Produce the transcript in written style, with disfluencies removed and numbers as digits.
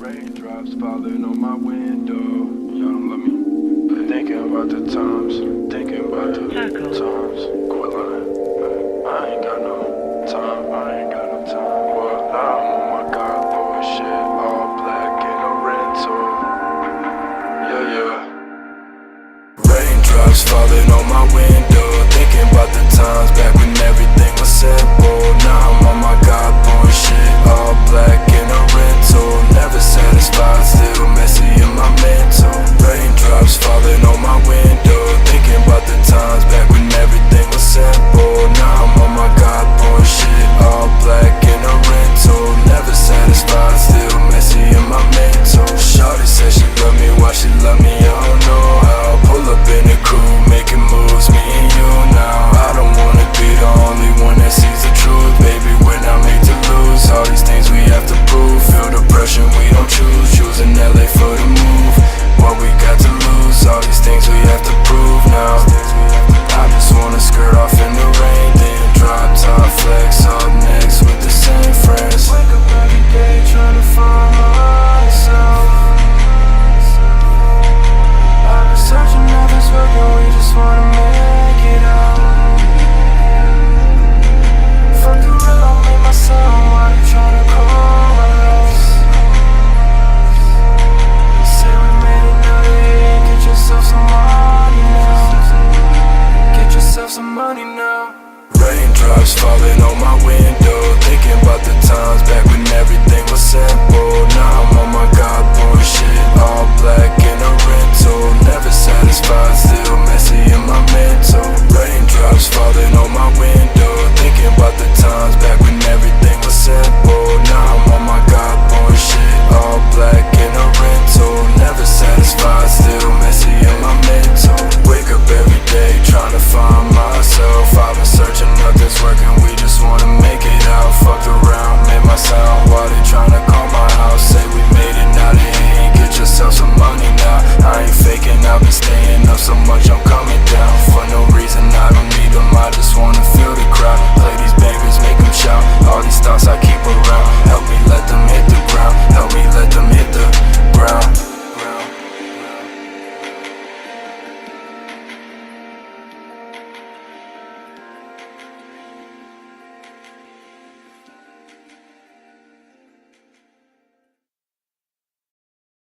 Raindrops falling on my window. Y'all don't love me. Thinking about the times. Thinking about the times. Quit lying. I ain't got no time. I ain't got no time. Well, I'm on my God boy shit. All black in a rental. Yeah, yeah. Raindrops falling on my window. Thinking about the times back when everything was simple. Now I'm on my God boy shit. All black in a rental. Never satisfied, still messy in my mental. Raindrops falling on my window. Thinking about the times back when everything was simple. Now I'm on my God boy shit. All black in a rental. Never satisfied, still messy in my mental. Shawty said she love me, why she love me, I don't know how. Pull up in the crew, making moves, me and you now. I don't wanna be the only one that sees the truth. Baby, we're not made to lose. All these things we have to prove. Feel the pressure, we don't choose. Choosing LA for the move. What we got to lose. All these things we have to prove now. I just wanna skirt off in the rain, then drop top flex up next with the same friends. Wake up every day trying to find myself. I've been searching, nothing's working, we just wanna make it out. Fuck the real, I made myself, why you tryna call us? Say we made another hit, get yourself some money now. Get yourself some money now. Raindrops falling on my window. Thinking about the times back when everything was simple. Now I'm on my God boy shit. All black in a rental. Never satisfied, still messy in my mental. Raindrops falling on my window.